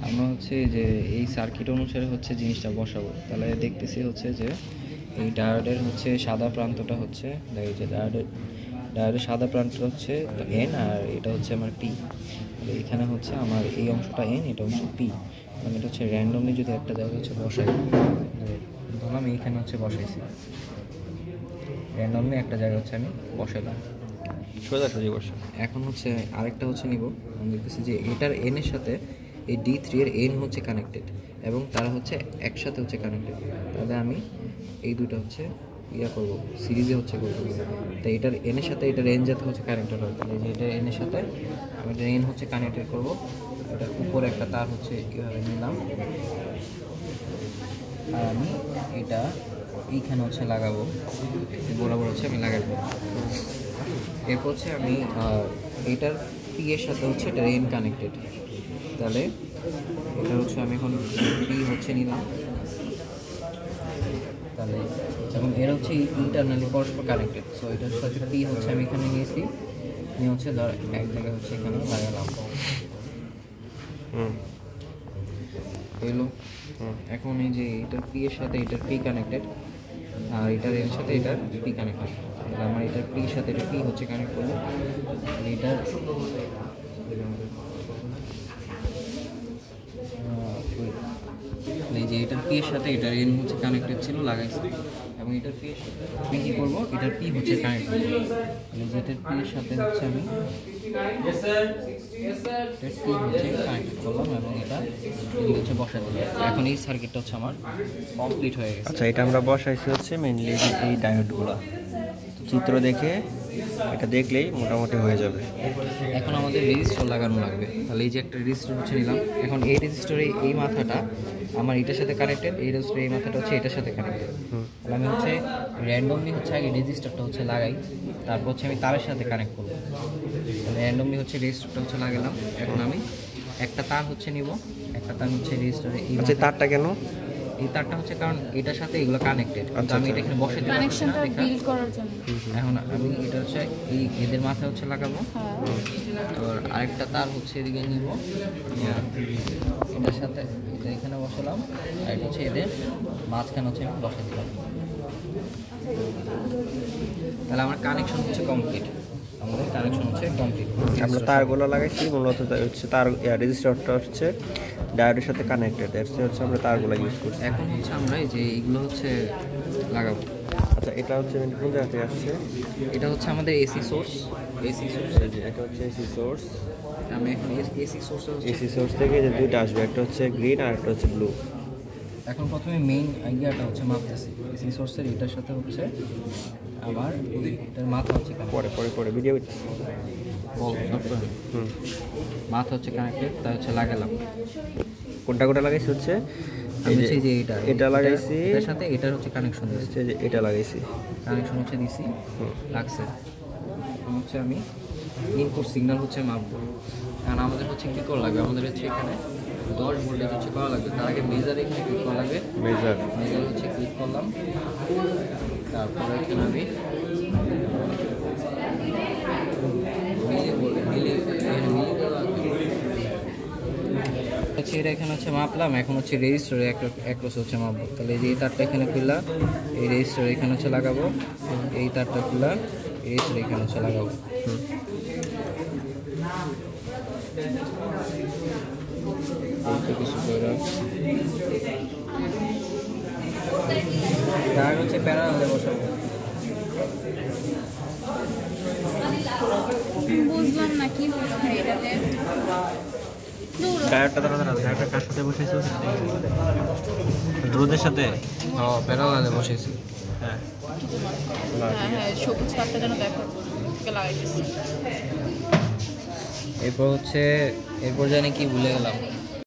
আমরা হচ্ছে যে এই সার্কিট অনুসারে হচ্ছে জিনিসটা বসাবো। তাহলে দেখতেছি হচ্ছে যে এই ডায়োডের হচ্ছে সাদা প্রান্তটা হচ্ছে, দেখো যে ডায়োডের সাদা প্রান্তটা হচ্ছে এন, আর এটা হচ্ছে আমার পি। এখানে হচ্ছে আমার এই অংশটা এন, এটা হচ্ছে পি। আমি এটা হচ্ছে র্যান্ডমলি যদি একটা জায়গায় হচ্ছে বসাই, ধরলাম এইখানে হচ্ছে বসাইছি, র্যান্ডমলি একটা জায়গায় হচ্ছে আমি বসালাম, সোজাসুজি বসে। এখন হচ্ছে আরেকটা হচ্ছে নিব, আমি দেখতেছি যে এটার এনের সাথে এই D3 এর এন হচ্ছে কানেক্টেড এবং তারা হচ্ছে একসাথে হচ্ছে কানেক্টেড। তাহলে আমি এই দুটো হচ্ছে ইয়া করবো, সিরিজে হচ্ছে করবো। তাই এটার এনের সাথে এটার এন যাতে হচ্ছে কানেক্টেড হয়, তাহলে যে এটার এনের সাথে আমি এটার এন হচ্ছে কানেক্টেড করবো। এটার উপরে একটা তার হচ্ছে কীভাবে নিলাম, আর আমি এটা এইখানে হচ্ছে লাগাবো, বরাবর হচ্ছে আমি লাগাবো। এরপর হচ্ছে আমি এটার পি এর সাথে হচ্ছে এটা এন কানেক্টেড, তাহলে এটা হচ্ছে আমি এখন পি হচ্ছে নিলাম, তাহলে এবং এর হচ্ছে ইন্টারনালি পরস্পর কানেক্টেড। সো এটার সাথে পি হচ্ছে আমি এখানে নিয়েছি, নিয়ে হচ্ছে ধর এক জায়গায় হচ্ছে এখানে লাগালাম, এলো। এখন এই যে এটার পি এর সাথে এটার পি কানেক্টেড, আর এটার এর সাথে এটার পি কানেক্টেড। তাহলে আমার এটার পির সাথে এটা পি হচ্ছে কানেক্ট করবো, এটার এই যে এটার পি এর সাথে এটার এন হচ্ছে কানেক্টেড ছিল, লাগাইছি। এবং এটার পি এর সাথে পি কী করবো, এটার পি হচ্ছে কানেক্ট করবো, যেটার পি এর সাথে হচ্ছে আমি পি হচ্ছে কানেক্ট করলাম এবং এটা হচ্ছে বসা দিলাম। এখন এই সার্কিটটা হচ্ছে আমার কমপ্লিট হয়ে গেছে। আচ্ছা, এটা আমরা বসাইছি হচ্ছে মেইনলি এই ডায়োডগুলো, চিত্র দেখে এটা দেখলেই মোটামুটি হয়ে যাবে। এখন আমাদের রেজিস্টার লাগানো লাগবে, তাহলে এই যে একটা রেজিস্টার হচ্ছে নিলাম। এখন এই রেজিস্টারে এই মাথাটা আমার এটার সাথে কানেক্টেড, এই রেজিস্টারে এই মাথাটা হচ্ছে এটার সাথে কানেক্টেড। তাহলে আমি হচ্ছে র্যান্ডমলি হচ্ছে আগে রেজিস্টারটা হচ্ছে লাগাই, তারপর হচ্ছে আমি তারের সাথে কানেক্ট করবো। তাহলে র্যান্ডমলি হচ্ছে রেজিস্টারটা হচ্ছে লাগালাম। এখন আমি একটা তার হচ্ছে নিব, একটা তার হচ্ছে রেজিস্টারে এই তারটা কেন, এই তারটা হচ্ছে কারণ এটার সাথে এগুলো কানেক্টেড, কিন্তু আমি এটা এখানে বসে দিলাম কানেকশনটা বিল্ড করার জন্য। এখন আমি এটা হচ্ছে এই এদের মাথায় হচ্ছে লাগাবো, আর আরেকটা তার হচ্ছে এদিকে নিব, এটার সাথে এটা এখানে বসালাম, আর এটা হচ্ছে এদের মাঝখানে হচ্ছে আমি বসে দিলাম। তাহলে আমার কানেকশন হচ্ছে কমপ্লিট, আমাদের কানেকশন হচ্ছে কমপ্লিট। আমরা তারগুলো লাগাইছি মূলত হচ্ছে তার রেজিস্টারটা হচ্ছে ডায়োডের সাথে কানেক্টেড, হচ্ছে আমরা তারগুলো ইউজ করছি। এখন হচ্ছে আমরা এই যে এইগুলো হচ্ছে লাগাবো। আচ্ছা, এটা হচ্ছে কোন জায়গা থেকে আসছে? এটা হচ্ছে আমাদের এসি সোর্স, এটা হচ্ছে এসি সোর্স। আমি এখন এসি সোর্স থেকে যে দুইটা আসবে, একটা হচ্ছে গ্রিন আর একটা হচ্ছে ব্লু। এখন প্রথমে মেইন আইডিয়াটা হচ্ছে মাপতেছি এসি সোর্সের, এটার সাথে হচ্ছে আবার এটার মাথা হচ্ছে পরে ভিডিও মাথা হচ্ছে কানেক্টেড, তাই হচ্ছে লাগালাম। কোনটা লাগাইছি হচ্ছে এই যে এটা লাগাইছি, এটার সাথে এটার হচ্ছে কানেকশন দিয়েছে, যে এটা লাগাইছি, কানেকশন হচ্ছে দিছি, লাগছে। এখন হচ্ছে আমি ইনপুট সিগন্যাল হচ্ছে মাপবো, কারণ আমাদের হচ্ছে কী করা লাগবে, আমাদের হচ্ছে এখানে 10 ভোল্টেজ হচ্ছে করা লাগবে। তার আগে মেজারে এখানে ক্লিক করা লাগবে, মেজার হচ্ছে ক্লিক করলাম, তারপরে এখানে আমি এটা এখানে হচ্ছে মাপলাম। এখন হচ্ছে রেজিস্টারে একরোস হচ্ছে মাপবো। তাহলে এই যে এই তারটা এখানে খুললা, এই রেজিস্টারে এখানে হচ্ছে লাগাবো, এই তারটা খুললা রেজিস্টারে এখানে হচ্ছে লাগাবো। কিছু করে তার হচ্ছে প্যারালালে বসাবো। বুঝলাম না কি হলো ভাই এটাতে। ডায়োডটা ডায়োডটা কার সাথে বসাইছো? রোদের সাথে। প্যারালালে বসাইছি। হ্যাঁ সবুজ তারটা যেন দেখো লাগাইতেছি। এরপর জানি কি ভুলে গেলাম।